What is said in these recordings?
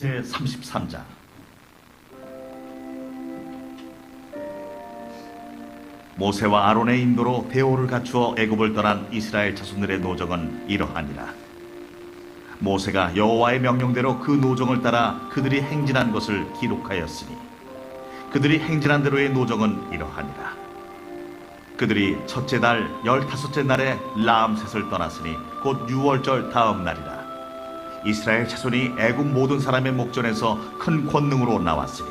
제33장. 모세와 아론의 인도로 대오를 갖추어 애굽을 떠난 이스라엘 자손들의 노정은 이러하니라. 모세가 여호와의 명령대로 그 노정을 따라 그들이 행진한 것을 기록하였으니 그들이 행진한 대로의 노정은 이러하니라. 그들이 첫째 달 15째 날에 라암셋을 떠났으니 곧 유월절 다음 날이라. 이스라엘 자손이 애굽 모든 사람의 목전에서 큰 권능으로 나왔으니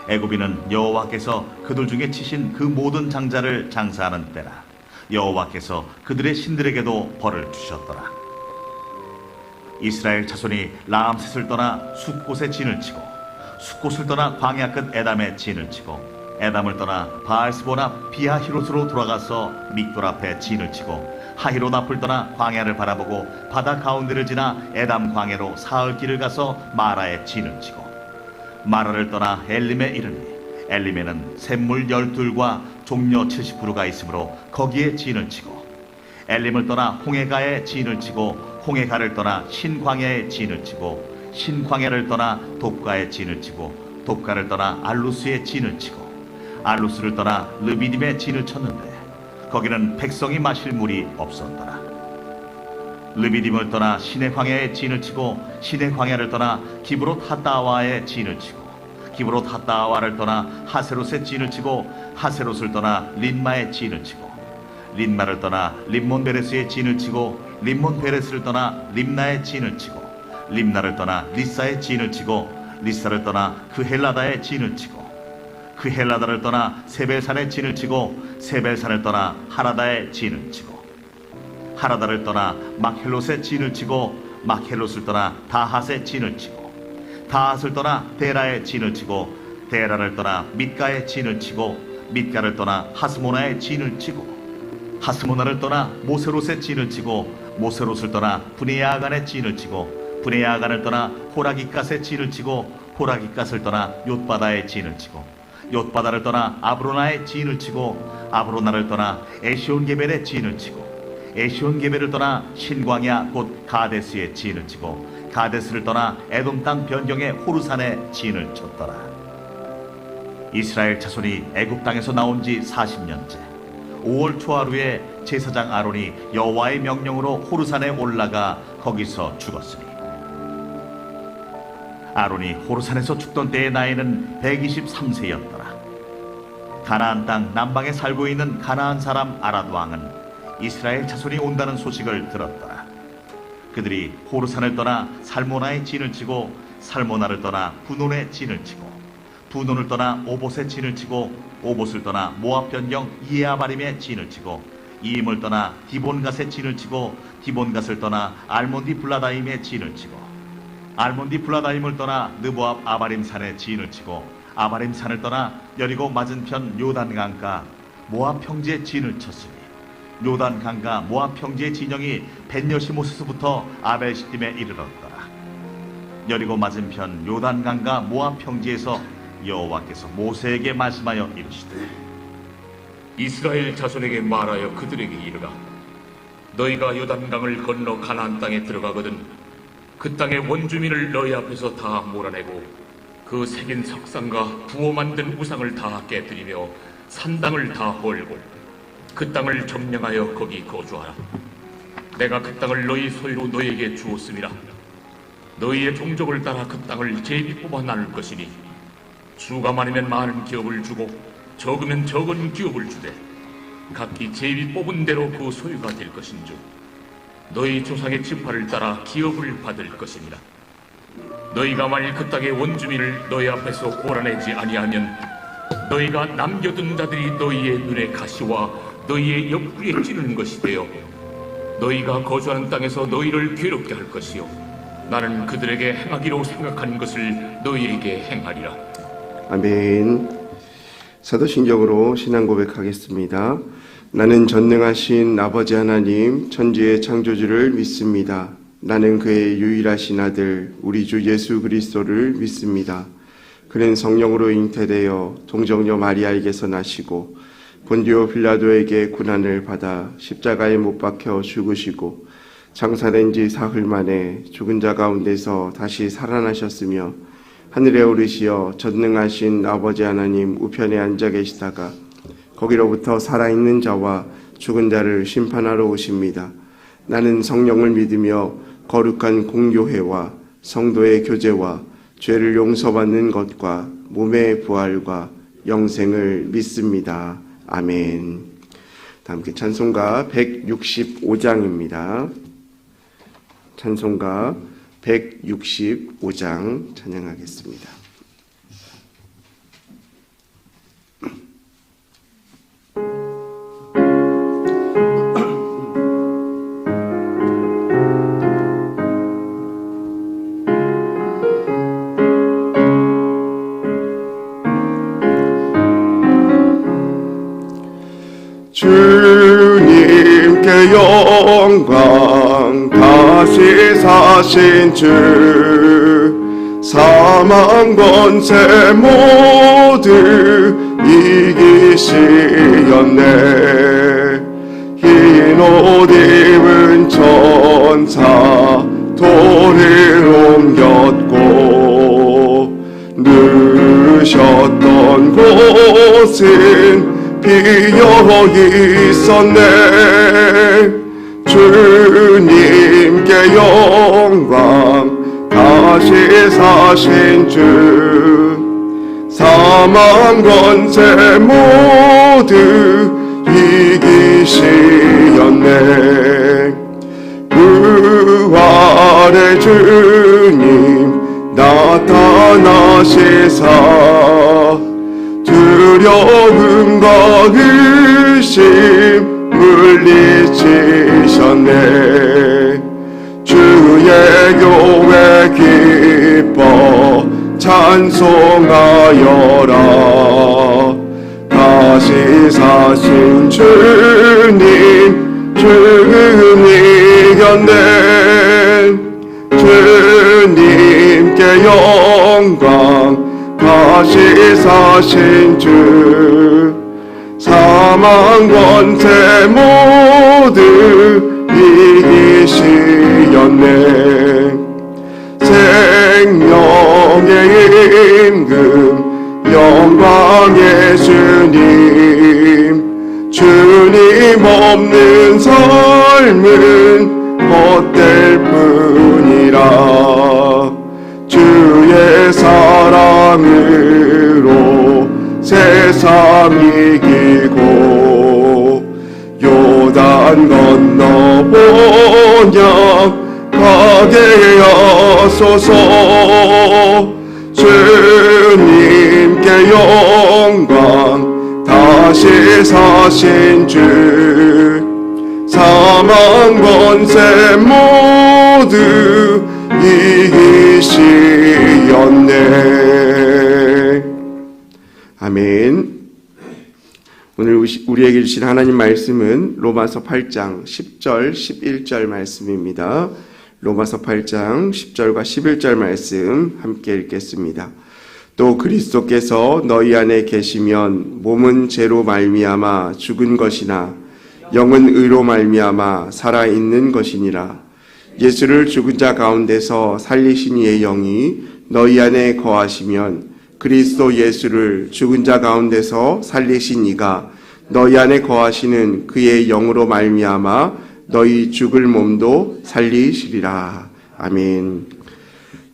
애굽인은 여호와께서 그들 중에 치신 그 모든 장자를 장사하는 때라. 여호와께서 그들의 신들에게도 벌을 주셨더라. 이스라엘 자손이 라암셋을 떠나 숫곳에 진을 치고 숫곳을 떠나 광야 끝 에담에 진을 치고 에담을 떠나 바알스보나 비하히롯으로 돌아가서 믹돌 앞에 진을 치고 하히롯 앞을 떠나 광야를 바라보고 바다 가운데를 지나 에담 광야로 사흘 길을 가서 마라에 진을 치고 마라를 떠나 엘림에 이르니 엘림에는 샘물 12과 종려 70그루가 있으므로 거기에 진을 치고 엘림을 떠나 홍해가에 진을 치고 홍해가를 떠나 신광야에 진을 치고 신광야를 떠나 돕가에 진을 치고 돕가를 떠나 알루스에 진을 치고 알루스를 떠나 르비딤에 진을 쳤는데 거기는 백성이 마실 물이 없었더라. 르비딤을 떠나 시내 광야에 진을 치고 시내 광야를 떠나 기브롯 핫다와에 진을 치고 기브롯 핫다와를 떠나 하세롯에 진을 치고 하세롯을 떠나 린마에 진을 치고 린마를 떠나 림몬 베레스에 진을 치고 림몬 베레스를 떠나 림나에 진을 치고 림나를 떠나 리사에 진을 치고 리사를 떠나 그헬라다에 진을 치고 그헬라다를 떠나 세벨산에 진을 치고 세벨산을 떠나 하라다에 진을 치고 하라다를 떠나 막헬롯에 진을 치고 막헬롯을 떠나 다핫에 진을 치고 다핫을 떠나 데라에 진을 치고 데라를 떠나 밑가에 진을 치고 밑가를 떠나 하스모나에 진을 치고 하스모나를 떠나 모세롯에 진을 치고 모세롯을 떠나 브네야간에 진을 치고 브네야간을 떠나 호라기갓에 진을 치고 호라기갓을 떠나 욤바다에 진을 치고 욤바다를 떠나 아브로나에 진을 치고 아브로나를 떠나 에시온게벨에 진을 치고 에시온게벨을 떠나 신광야 곧 가데스에 진을 치고 가데스를 떠나 에돔 땅 변경의 호르산에 진을 쳤더라. 이스라엘 자손이 애굽 땅에서 나온 지 40년째 5월 초하루에 제사장 아론이 여호와의 명령으로 호르산에 올라가 거기서 죽었으니 아론이 호르산에서 죽던 때의 나이는 123세였더라. 가나안 땅 남방에 살고 있는 가나안 사람 아랏 왕은 이스라엘 자손이 온다는 소식을 들었더라. 그들이 호르산을 떠나 살모나에 진을 치고 살모나를 떠나 부논에 진을 치고 부논을 떠나 오봇에 진을 치고 오봇을 떠나 모압 변경 이에아바림에 진을 치고 이임을 떠나 디본갓에 진을 치고 디본갓을 떠나 알몬디 블라다임에 진을 치고 알몬디 블라다임을 떠나 느보압 아바림 산에 진을 치고 아바림 산을 떠나 여리고 맞은편 요단 강가 모압 평지에 진을 쳤으니 요단 강가 모압 평지의 진영이 벤여시모스부터 아벨시딤에 이르렀더라. 여리고 맞은편 요단 강가 모압 평지에서 여호와께서 모세에게 말씀하여 이르시되 이스라엘 자손에게 말하여 그들에게 이르라. 너희가 요단강을 건너 가나안 땅에 들어가거든 그 땅의 원주민을 너희 앞에서 다 몰아내고 그 새긴 석상과 부어 만든 우상을 다 깨뜨리며 산당을 다 헐고 그 땅을 점령하여 거기 거주하라. 내가 그 땅을 너희 소유로 너희에게 주었음이라. 너희의 종족을 따라 그 땅을 제비 뽑아 나눌 것이니 수가 많으면 많은 기업을 주고 적으면 적은 기업을 주되 각기 제비 뽑은 대로 그 소유가 될 것인즉 너희 조상의 지파를 따라 기업을 받을 것이니라. 너희가 만일 그 땅의 원주민을 너희 앞에서 몰아내지 아니하면 너희가 남겨둔 자들이 너희의 눈에 가시와 너희의 옆구리에 찌르는 것이 되어 너희가 거주하는 땅에서 너희를 괴롭게 할 것이요 나는 그들에게 행하기로 생각한 것을 너희에게 행하리라. 아멘. 사도신경으로 신앙 고백하겠습니다. 나는 전능하신 아버지 하나님 천지의 창조주를 믿습니다. 나는 그의 유일하신 아들 우리 주 예수 그리스도를 믿습니다. 그는 성령으로 잉태되어 동정녀 마리아에게서 나시고 본디오 빌라도에게 고난을 받아 십자가에 못 박혀 죽으시고 장사된 지 사흘 만에 죽은 자 가운데서 다시 살아나셨으며 하늘에 오르시어 전능하신 아버지 하나님 우편에 앉아 계시다가 거기로부터 살아있는 자와 죽은 자를 심판하러 오십니다. 나는 성령을 믿으며 거룩한 공교회와 성도의 교제와 죄를 용서받는 것과 몸의 부활과 영생을 믿습니다. 아멘. 다 함께 찬송가 165장입니다. 찬송가 165장 찬양하겠습니다. 주님께 영광 다시 사신 주 사망 권세 모두 이기시었네. 흰 옷 입은 천사 돌을 옮겼고 누우셨던 곳은 비어 있었네. 주님께 영광 다시 사신 주 사망 권세 모두 이기시었네. 부활의 주님 나타나시사 두려움과 의심 물리치셨네. 주의 교회 기뻐 찬송하여라. 다시 사신 주님 주님이었네. 주님께 영광 다시 사신 주 사망 권세 모두 이기시었네. 생명의 임금 영광의 주님 주님 없는 삶은 헛될 뿐이라. 주의 사랑으로 세상 이기고 요단 건너 본향 가게 하소서. 주님께 영광 다시 사신 주 사망 권세 모두 이기시었네. 아멘. 오늘 우리에게 주신 하나님 말씀은 로마서 8장 10절 11절 말씀입니다. 로마서 8장 10절과 11절 말씀 함께 읽겠습니다. 또 그리스도께서 너희 안에 계시면 몸은 죄로 말미암아 죽은 것이나 영은 의로 말미암아 살아있는 것이니라. 예수를 죽은 자 가운데서 살리신 이의 영이 너희 안에 거하시면 그리스도 예수를 죽은 자 가운데서 살리신 이가 너희 안에 거하시는 그의 영으로 말미암아 너희 죽을 몸도 살리시리라. 아멘.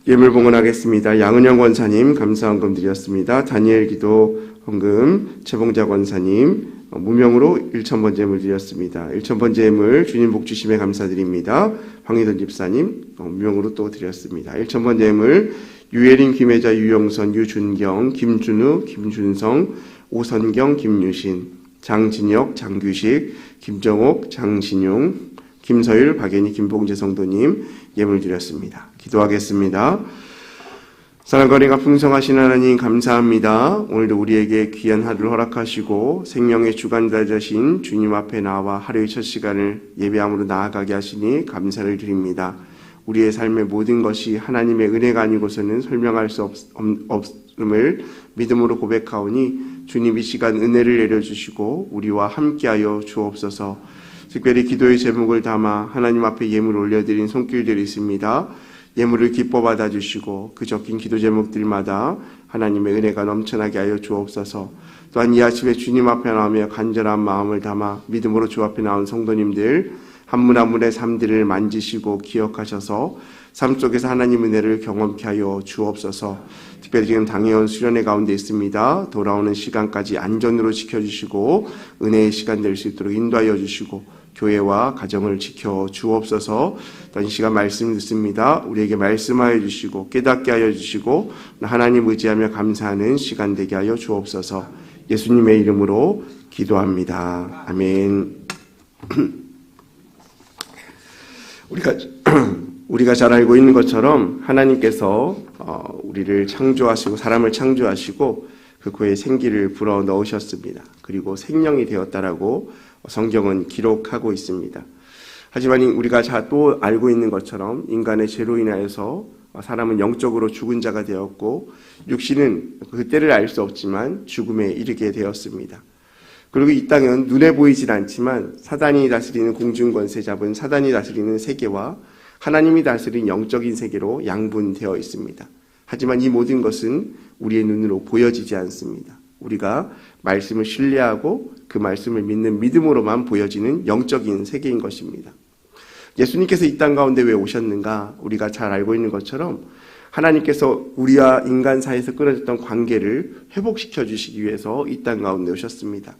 예물 봉헌하겠습니다. 양은영 권사님 감사헌금 드렸습니다. 다니엘 기도 헌금 최봉자 권사님 무명으로 1,000번 제물 드렸습니다. 1,000번 제물 주님 복 주심에 감사드립니다. 황희돈 집사님 무명으로 또 드렸습니다. 1,000번 제물 유예린, 김혜자, 유영선, 유준경, 김준우, 김준성, 오선경, 김유신, 장진혁, 장규식, 김정옥, 장신용, 김서율, 박예니, 김봉재 성도님 예물 드렸습니다. 기도하겠습니다. 사랑과 은혜가 풍성하신 하나님 감사합니다. 오늘도 우리에게 귀한 하루를 허락하시고 생명의 주관자 되신 주님 앞에 나와 하루의 첫 시간을 예배함으로 나아가게 하시니 감사를 드립니다. 우리의 삶의 모든 것이 하나님의 은혜가 아니고서는 설명할 수 없음을 믿음으로 고백하오니 주님 이 시간 은혜를 내려주시고 우리와 함께하여 주옵소서. 특별히 기도의 제목을 담아 하나님 앞에 예물을 올려드린 손길들이 있습니다. 예물을 기뻐 받아주시고 그 적힌 기도 제목들마다 하나님의 은혜가 넘쳐나게 하여 주옵소서. 또한 이 아침에 주님 앞에 나오며 간절한 마음을 담아 믿음으로 주 앞에 나온 성도님들 한 분 한 분의 삶들을 만지시고 기억하셔서 삶 속에서 하나님 은혜를 경험케 하여 주옵소서. 특별히 지금 당해온 수련회 가운데 있습니다. 돌아오는 시간까지 안전으로 지켜주시고 은혜의 시간 될 수 있도록 인도하여 주시고 교회와 가정을 지켜 주옵소서. 또한 이 시간 말씀 듣습니다. 우리에게 말씀하여 주시고 깨닫게 하여 주시고 하나님 의지하며 감사하는 시간 되게 하여 주옵소서. 예수님의 이름으로 기도합니다. 아멘. 우리가 잘 알고 있는 것처럼 하나님께서 우리를 창조하시고 사람을 창조하시고 그 코에 생기를 불어 넣으셨습니다. 그리고 생명이 되었다라고 성경은 기록하고 있습니다. 하지만 우리가 또 알고 있는 것처럼 인간의 죄로 인하여서 사람은 영적으로 죽은 자가 되었고 육신은 그때를 알 수 없지만 죽음에 이르게 되었습니다. 그리고 이 땅은 눈에 보이질 않지만 사단이 다스리는 공중권세 잡은 사단이 다스리는 세계와 하나님이 다스린 영적인 세계로 양분되어 있습니다. 하지만 이 모든 것은 우리의 눈으로 보여지지 않습니다. 우리가 말씀을 신뢰하고 그 말씀을 믿는 믿음으로만 보여지는 영적인 세계인 것입니다. 예수님께서 이 땅 가운데 왜 오셨는가? 우리가 잘 알고 있는 것처럼 하나님께서 우리와 인간 사이에서 끊어졌던 관계를 회복시켜 주시기 위해서 이 땅 가운데 오셨습니다.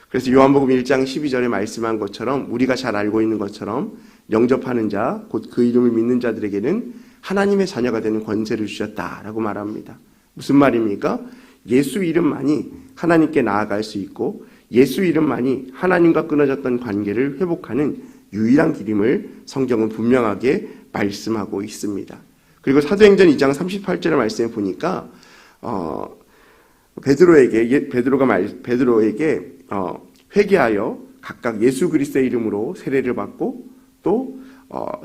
그래서 요한복음 1장 12절에 말씀한 것처럼 우리가 잘 알고 있는 것처럼 영접하는 자, 곧 그 이름을 믿는 자들에게는 하나님의 자녀가 되는 권세를 주셨다라고 말합니다. 무슨 말입니까? 예수 이름만이 하나님께 나아갈 수 있고 예수 이름만이 하나님과 끊어졌던 관계를 회복하는 유일한 길임을 성경은 분명하게 말씀하고 있습니다. 그리고 사도행전 2장 38절의 말씀에 보니까 베드로에게 회개하여 각각 예수 그리스도의 이름으로 세례를 받고 또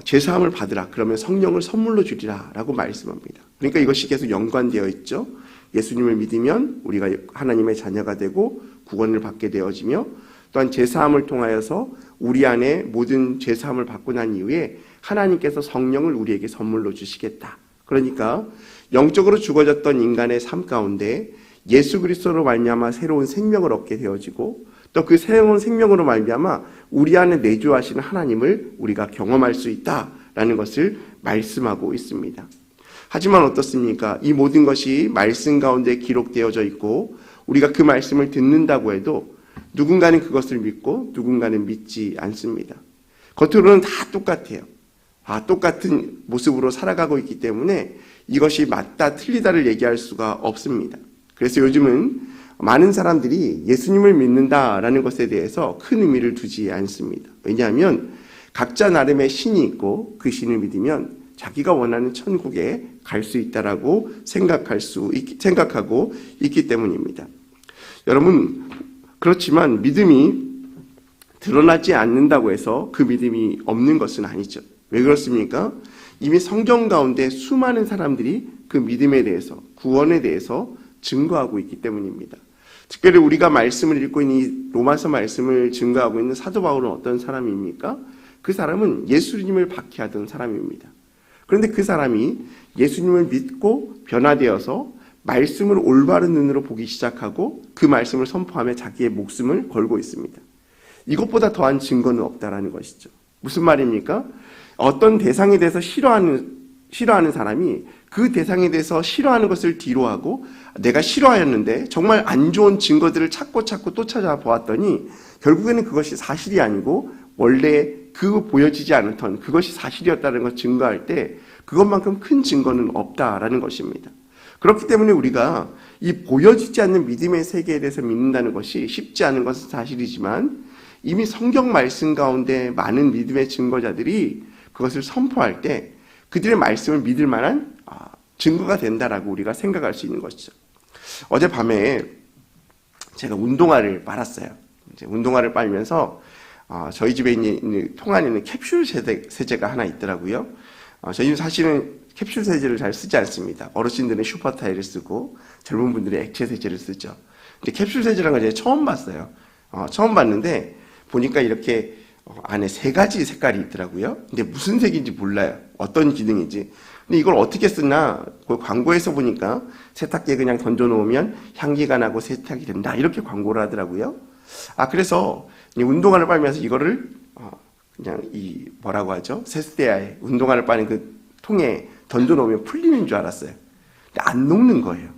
제사함을 받으라. 그러면 성령을 선물로 주리라 라고 말씀합니다. 그러니까 이것이 계속 연관되어 있죠. 예수님을 믿으면 우리가 하나님의 자녀가 되고 구원을 받게 되어지며 또한 제사함을 통하여서 우리 안에 모든 제사함을 받고 난 이후에 하나님께서 성령을 우리에게 선물로 주시겠다. 그러니까 영적으로 죽어졌던 인간의 삶 가운데 예수 그리스도로 말미암아 새로운 생명을 얻게 되어지고 또 그 새로운 생명으로 말미암아 우리 안에 내주하시는 하나님을 우리가 경험할 수 있다라는 것을 말씀하고 있습니다. 하지만 어떻습니까? 이 모든 것이 말씀 가운데 기록되어져 있고 우리가 그 말씀을 듣는다고 해도 누군가는 그것을 믿고 누군가는 믿지 않습니다. 겉으로는 다 똑같아요. 똑같은 모습으로 살아가고 있기 때문에 이것이 맞다 틀리다를 얘기할 수가 없습니다. 그래서 요즘은 많은 사람들이 예수님을 믿는다라는 것에 대해서 큰 의미를 두지 않습니다. 왜냐하면 각자 나름의 신이 있고 그 신을 믿으면 자기가 원하는 천국에 갈 수 있다라고 생각하고 있기 때문입니다. 여러분, 그렇지만 믿음이 드러나지 않는다고 해서 그 믿음이 없는 것은 아니죠. 왜 그렇습니까? 이미 성경 가운데 수많은 사람들이 그 믿음에 대해서, 구원에 대해서 증거하고 있기 때문입니다. 특별히 우리가 말씀을 읽고 있는 이 로마서 말씀을 증거하고 있는 사도 바울은 어떤 사람입니까? 그 사람은 예수님을 박해하던 사람입니다. 그런데 그 사람이 예수님을 믿고 변화되어서 말씀을 올바른 눈으로 보기 시작하고 그 말씀을 선포하며 자기의 목숨을 걸고 있습니다. 이것보다 더한 증거는 없다라는 것이죠. 무슨 말입니까? 어떤 대상에 대해서 싫어하는 사람이 그 대상에 대해서 싫어하는 것을 뒤로하고 내가 싫어하였는데 정말 안 좋은 증거들을 찾고 또 찾아보았더니 결국에는 그것이 사실이 아니고 원래 보여지지 않던 그것이 사실이었다는 것을 증거할 때 그것만큼 큰 증거는 없다라는 것입니다. 그렇기 때문에 우리가 이 보여지지 않는 믿음의 세계에 대해서 믿는다는 것이 쉽지 않은 것은 사실이지만 이미 성경 말씀 가운데 많은 믿음의 증거자들이 그것을 선포할 때 그들의 말씀을 믿을 만한 증거가 된다라고 우리가 생각할 수 있는 것이죠. 어젯밤에 제가 운동화를 빨았어요. 이제 운동화를 빨면서 저희 집에 있는 통 안에 있는 캡슐 세제가 하나 있더라고요. 저희는 사실은 캡슐 세제를 잘 쓰지 않습니다. 어르신들은 슈퍼타일을 쓰고 젊은 분들은 액체 세제를 쓰죠. 근데 캡슐 세제라는 걸 제가 처음 봤어요. 처음 봤는데 보니까 이렇게 안에 3가지 색깔이 있더라고요. 근데 무슨 색인지 몰라요. 어떤 기능인지. 근데 이걸 어떻게 쓰나 그 광고에서 보니까 세탁기에 그냥 던져놓으면 향기가 나고 세탁이 된다. 이렇게 광고를 하더라고요. 그래서 운동화를 빨면서 이거를 그냥 뭐라고 하죠? 세수대야에 운동화를 빠는 그 통에 던져놓으면 풀리는 줄 알았어요. 근데 안 녹는 거예요.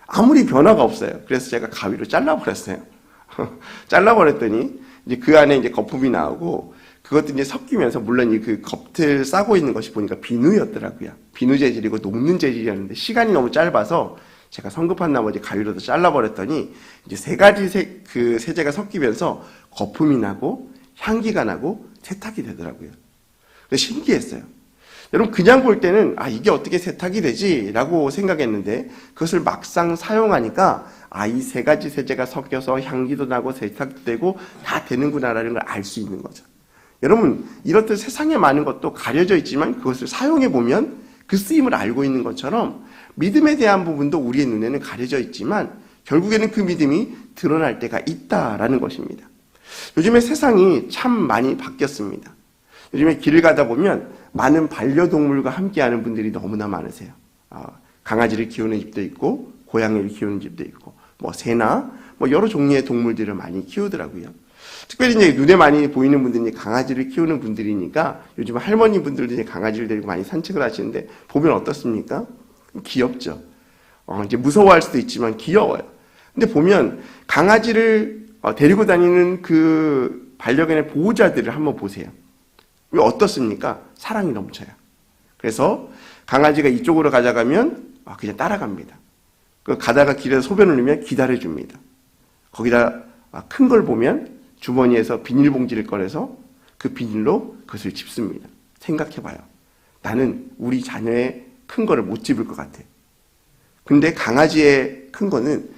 아무리 변화가 없어요. 그래서 제가 가위로 잘라버렸어요. 잘라버렸더니 이제 그 안에 이제 거품이 나오고 그것도 이제 섞이면서 물론 그 겉을 싸고 있는 것이 보니까 비누였더라고요. 비누 재질이고 녹는 재질이었는데 시간이 너무 짧아서 제가 성급한 나머지 가위로도 잘라버렸더니 이제 3가지 그 세제가 섞이면서 거품이 나고 향기가 나고 세탁이 되더라고요. 그래서 신기했어요. 여러분 그냥 볼 때는 이게 어떻게 세탁이 되지? 라고 생각했는데 그것을 막상 사용하니까 이 3가지 세제가 섞여서 향기도 나고 세탁도 되고 다 되는구나라는 걸 알 수 있는 거죠. 여러분 이렇듯 세상에 많은 것도 가려져 있지만 그것을 사용해 보면 그 쓰임을 알고 있는 것처럼 믿음에 대한 부분도 우리의 눈에는 가려져 있지만 결국에는 그 믿음이 드러날 때가 있다라는 것입니다. 요즘에 세상이 참 많이 바뀌었습니다. 요즘에 길을 가다 보면 많은 반려동물과 함께하는 분들이 너무나 많으세요. 강아지를 키우는 집도 있고 고양이를 키우는 집도 있고 새나 여러 종류의 동물들을 많이 키우더라고요. 특별히 이제 눈에 많이 보이는 분들이 강아지를 키우는 분들이니까 요즘 할머니 분들도 이제 강아지를 데리고 많이 산책을 하시는데 보면 어떻습니까? 귀엽죠. 이제 무서워할 수도 있지만 귀여워요. 근데 보면 강아지를 데리고 다니는 그 반려견의 보호자들을 한번 보세요. 왜 어떻습니까? 사랑이 넘쳐요. 그래서 강아지가 이쪽으로 가져가면 그냥 따라갑니다. 가다가 길에서 소변을 넣으면 기다려줍니다. 거기다 큰 걸 보면 주머니에서 비닐봉지를 꺼내서 그 비닐로 그것을 짚습니다. 생각해봐요. 나는 우리 자녀의 큰 거를 못 집을 것 같아. 근데 강아지의 큰 거는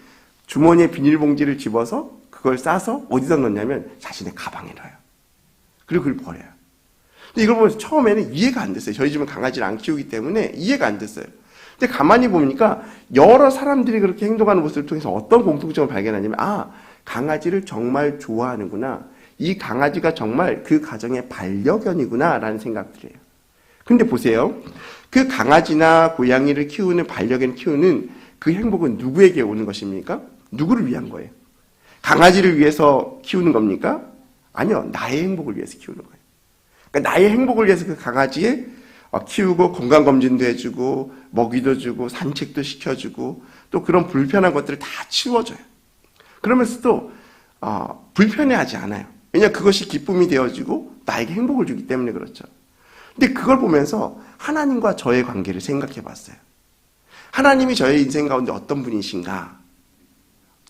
주머니에 비닐봉지를 집어서 그걸 싸서 어디다 넣냐면 자신의 가방에 넣어요. 그리고 그걸 버려요. 근데 이걸 보면서 처음에는 이해가 안 됐어요. 저희 집은 강아지를 안 키우기 때문에 이해가 안 됐어요. 근데 가만히 보니까 여러 사람들이 그렇게 행동하는 모습을 통해서 어떤 공통점을 발견하냐면 강아지를 정말 좋아하는구나. 이 강아지가 정말 그 가정의 반려견이구나 라는 생각들이에요. 근데 보세요. 그 강아지나 고양이를 키우는 반려견 키우는 그 행복은 누구에게 오는 것입니까? 누구를 위한 거예요? 강아지를 위해서 키우는 겁니까? 아니요. 나의 행복을 위해서 키우는 거예요. 그러니까 나의 행복을 위해서 그 강아지에 키우고 건강검진도 해주고 먹이도 주고 산책도 시켜주고 또 그런 불편한 것들을 다 치워줘요. 그러면서도 불편해하지 않아요. 왜냐하면 그것이 기쁨이 되어지고 나에게 행복을 주기 때문에 그렇죠. 근데 그걸 보면서 하나님과 저의 관계를 생각해 봤어요. 하나님이 저의 인생 가운데 어떤 분이신가?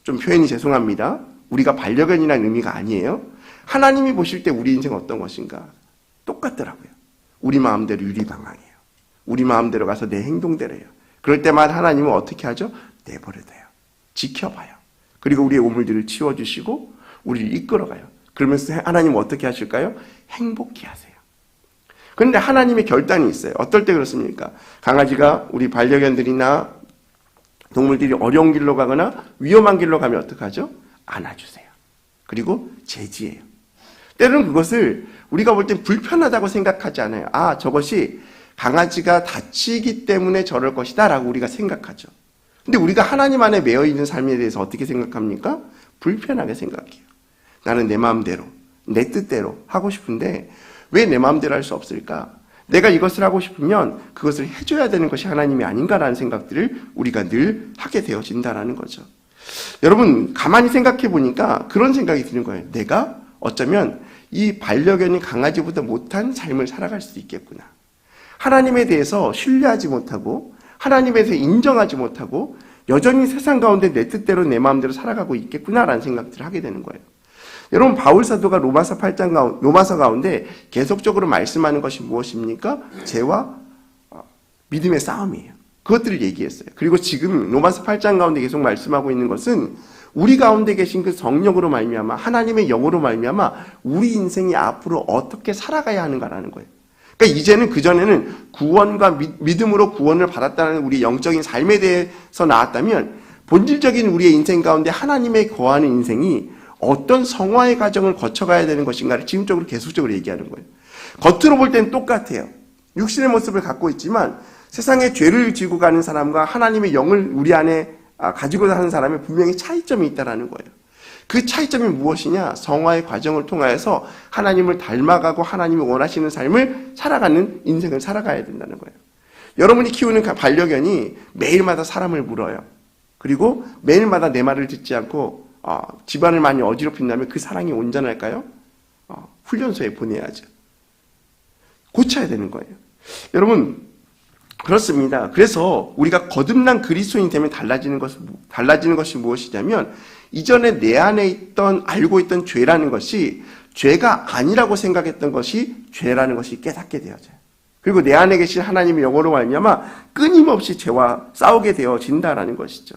좀 표현이 죄송합니다. 우리가 반려견이라는 의미가 아니에요. 하나님이 보실 때 우리 인생은 어떤 것인가? 똑같더라고요. 우리 마음대로 유리방황이에요. 우리 마음대로 가서 내 행동대로 해요. 그럴 때마다 하나님은 어떻게 하죠? 내버려둬요. 지켜봐요. 그리고 우리의 오물들을 치워주시고 우리를 이끌어가요. 그러면서 하나님은 어떻게 하실까요? 행복해 하세요. 그런데 하나님의 결단이 있어요. 어떨 때 그렇습니까? 강아지가 우리 반려견들이나 동물들이 어려운 길로 가거나 위험한 길로 가면 어떡하죠? 안아주세요. 그리고 제지해요. 때로는 그것을 우리가 볼 땐 불편하다고 생각하지 않아요. 저것이 강아지가 다치기 때문에 저럴 것이다 라고 우리가 생각하죠. 근데 우리가 하나님 안에 매여 있는 삶에 대해서 어떻게 생각합니까? 불편하게 생각해요. 나는 내 마음대로, 내 뜻대로 하고 싶은데 왜 내 마음대로 할 수 없을까? 내가 이것을 하고 싶으면 그것을 해줘야 되는 것이 하나님이 아닌가라는 생각들을 우리가 늘 하게 되어진다라는 거죠. 여러분 가만히 생각해 보니까 그런 생각이 드는 거예요. 내가 어쩌면 이 반려견이 강아지보다 못한 삶을 살아갈 수도 있겠구나. 하나님에 대해서 신뢰하지 못하고 하나님에 대해서 인정하지 못하고 여전히 세상 가운데 내 뜻대로 내 마음대로 살아가고 있겠구나라는 생각들을 하게 되는 거예요. 여러분 바울 사도가 로마서 가운데 계속적으로 말씀하는 것이 무엇입니까? 죄와 믿음의 싸움이에요. 그것들을 얘기했어요. 그리고 지금 로마서 8장 가운데 계속 말씀하고 있는 것은 우리 가운데 계신 그 성령으로 말미암아 하나님의 영으로 말미암아 우리 인생이 앞으로 어떻게 살아가야 하는가라는 거예요. 그러니까 이제는 그전에는 구원과 믿음으로 구원을 받았다는 우리 영적인 삶에 대해서 나왔다면 본질적인 우리의 인생 가운데 하나님의 거하는 인생이 어떤 성화의 과정을 거쳐가야 되는 것인가를 지금적으로 계속적으로 얘기하는 거예요. 겉으로 볼 때는 똑같아요. 육신의 모습을 갖고 있지만 세상에 죄를 지고 가는 사람과 하나님의 영을 우리 안에 가지고 사는 사람의 분명히 차이점이 있다는 거예요. 그 차이점이 무엇이냐? 성화의 과정을 통하여서 하나님을 닮아가고 하나님이 원하시는 삶을 살아가는 인생을 살아가야 된다는 거예요. 여러분이 키우는 반려견이 매일마다 사람을 물어요. 그리고 매일마다 내 말을 듣지 않고 집안을 많이 어지럽힌다면 그 사랑이 온전할까요? 훈련소에 보내야죠. 고쳐야 되는 거예요. 여러분, 그렇습니다. 그래서 우리가 거듭난 그리스도인이 되면 달라지는 것이 무엇이냐면 이전에 내 안에 알고 있던 죄라는 것이 죄가 아니라고 생각했던 것이 죄라는 것이 깨닫게 되어져요. 그리고 내 안에 계신 하나님의 영으로 말미암아 끊임없이 죄와 싸우게 되어진다라는 것이죠.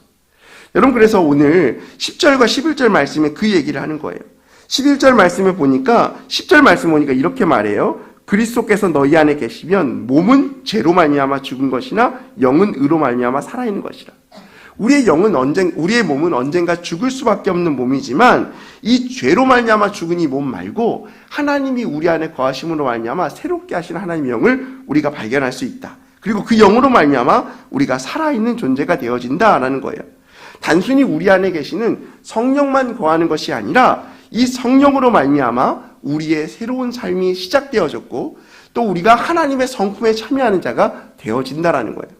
여러분, 그래서 오늘 10절과 11절 말씀에 그 얘기를 하는 거예요. 11절 말씀에 보니까 10절 말씀 보니까 이렇게 말해요. 그리스도께서 너희 안에 계시면 몸은 죄로 말미암아 죽은 것이나 영은 의로 말미암아 살아있는 것이라. 우리의 몸은 언젠가 죽을 수밖에 없는 몸이지만 이 죄로 말미암아 죽은 이 몸 말고 하나님이 우리 안에 거하심으로 말미암아 새롭게 하시는 하나님의 영을 우리가 발견할 수 있다. 그리고 그 영으로 말미암아 우리가 살아있는 존재가 되어진다라는 거예요. 단순히 우리 안에 계시는 성령만 거하는 것이 아니라 이 성령으로 말미암아 우리의 새로운 삶이 시작되어졌고 또 우리가 하나님의 성품에 참여하는 자가 되어진다라는 거예요.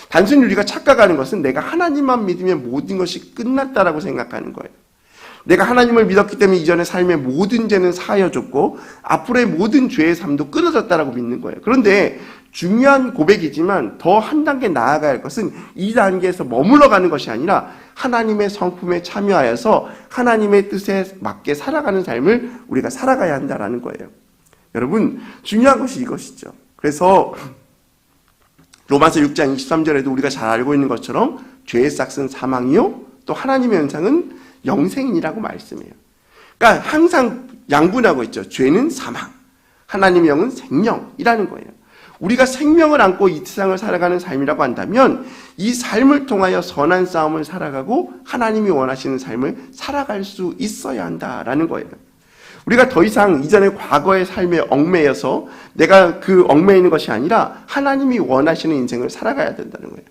단순히 우리가 착각하는 것은 내가 하나님만 믿으면 모든 것이 끝났다라고 생각하는 거예요. 내가 하나님을 믿었기 때문에 이전의 삶의 모든 죄는 사하여졌고 앞으로의 모든 죄의 삶도 끊어졌다라고 믿는 거예요. 그런데 중요한 고백이지만 더 한 단계 나아가야 할 것은 이 단계에서 머물러 가는 것이 아니라 하나님의 성품에 참여하여서 하나님의 뜻에 맞게 살아가는 삶을 우리가 살아가야 한다라는 거예요. 여러분, 중요한 것이 이것이죠. 그래서 로마서 6장 23절에도 우리가 잘 알고 있는 것처럼 죄의 싹은 사망이요 또 하나님의 현상은 영생이라고 말씀해요. 그러니까 항상 양분하고 있죠. 죄는 사망, 하나님의 영은 생명이라는 거예요. 우리가 생명을 안고 이 세상을 살아가는 삶이라고 한다면 이 삶을 통하여 선한 싸움을 살아가고 하나님이 원하시는 삶을 살아갈 수 있어야 한다라는 거예요. 우리가 더 이상 이전의 과거의 삶에 얽매여서 내가 그 얽매이는 것이 아니라 하나님이 원하시는 인생을 살아가야 된다는 거예요.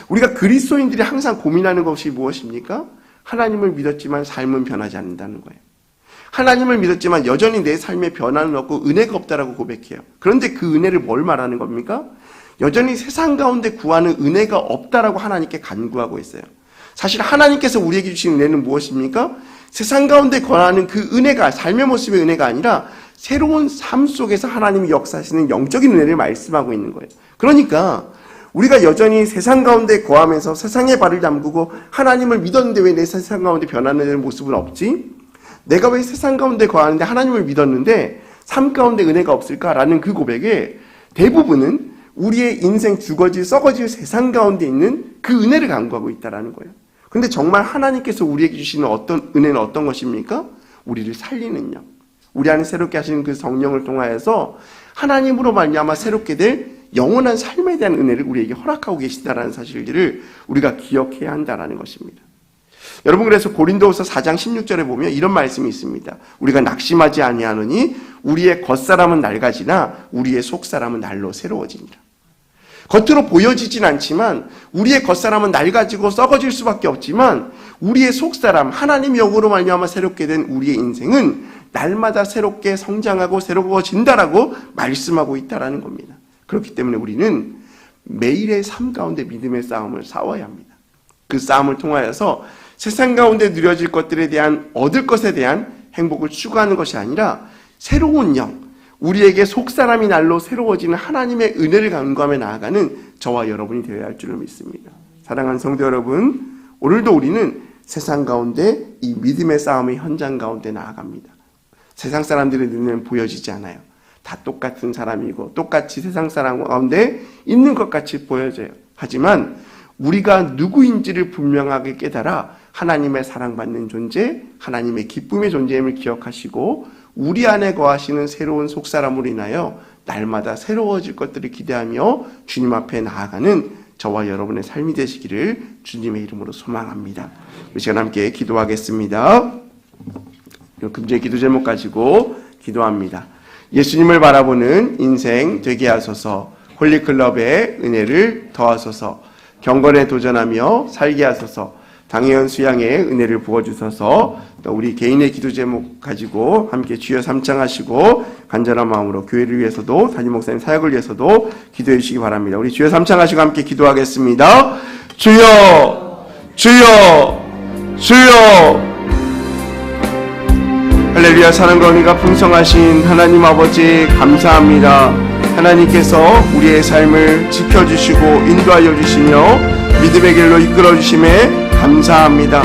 우리가 그리스도인들이 항상 고민하는 것이 무엇입니까? 하나님을 믿었지만 삶은 변하지 않는다는 거예요. 하나님을 믿었지만 여전히 내 삶에 변화는 없고 은혜가 없다라고 고백해요. 그런데 그 은혜를 뭘 말하는 겁니까? 여전히 세상 가운데 구하는 은혜가 없다라고 하나님께 간구하고 있어요. 사실 하나님께서 우리에게 주신 은혜는 무엇입니까? 세상 가운데 권하는 그 은혜가 삶의 모습의 은혜가 아니라 새로운 삶 속에서 하나님이 역사하시는 영적인 은혜를 말씀하고 있는 거예요. 그러니까 우리가 여전히 세상 가운데 거하면서 세상에 발을 담그고 하나님을 믿었는데 왜 내 세상 가운데 변하는 모습은 없지? 내가 왜 세상 가운데 거하는데 하나님을 믿었는데 삶 가운데 은혜가 없을까라는 그 고백에 대부분은 우리의 인생 죽어질 썩어질 세상 가운데 있는 그 은혜를 간구하고 있다는 거예요. 그런데 정말 하나님께서 우리에게 주시는 어떤 은혜는 어떤 것입니까? 우리를 살리는 영, 우리 안에 새롭게 하시는 그 성령을 통하여서 하나님으로 말미암아 새롭게 될 영원한 삶에 대한 은혜를 우리에게 허락하고 계시다라는 사실들을 우리가 기억해야 한다는 것입니다. 여러분, 그래서 고린도후서 4장 16절에 보면 이런 말씀이 있습니다. 우리가 낙심하지 아니하노니 우리의 겉사람은 낡아지나 우리의 속사람은 날로 새로워지니라. 겉으로 보여지진 않지만 우리의 겉사람은 낡아지고 썩어질 수밖에 없지만 우리의 속사람, 하나님 영으로 말미암아 새롭게 된 우리의 인생은 날마다 새롭게 성장하고 새로워진다라고 말씀하고 있다라는 겁니다. 그렇기 때문에 우리는 매일의 삶 가운데 믿음의 싸움을 싸워야 합니다. 그 싸움을 통하여서 세상 가운데 누려질 것들에 대한 얻을 것에 대한 행복을 추구하는 것이 아니라 새로운 영, 우리에게 속사람이 날로 새로워지는 하나님의 은혜를 간구하며 나아가는 저와 여러분이 되어야 할 줄을 믿습니다. 사랑하는 성도 여러분, 오늘도 우리는 세상 가운데 이 믿음의 싸움의 현장 가운데 나아갑니다. 세상 사람들의 눈에는 보여지지 않아요. 다 똑같은 사람이고 똑같이 세상 사람 가운데 있는 것 같이 보여져요. 하지만 우리가 누구인지를 분명하게 깨달아 하나님의 사랑받는 존재, 하나님의 기쁨의 존재임을 기억하시고 우리 안에 거하시는 새로운 속사람으로 인하여 날마다 새로워질 것들을 기대하며 주님 앞에 나아가는 저와 여러분의 삶이 되시기를 주님의 이름으로 소망합니다. 우리 시간 함께 기도하겠습니다. 금주의 기도 제목 가지고 기도합니다. 예수님을 바라보는 인생 되게 하소서. 홀리클럽의 은혜를 더하소서. 경건에 도전하며 살게 하소서. 당회원 수양의 은혜를 부어주셔서 또 우리 개인의 기도 제목 가지고 함께 주여 삼창하시고 간절한 마음으로 교회를 위해서도 담임 목사님 사역을 위해서도 기도해 주시기 바랍니다. 우리 주여 삼창하시고 함께 기도하겠습니다. 주여 주여 주여. 할렐루야. 사랑과 은혜가 풍성하신 하나님 아버지 감사합니다. 하나님께서 우리의 삶을 지켜주시고 인도하여 주시며 믿음의 길로 이끌어 주심에 감사합니다.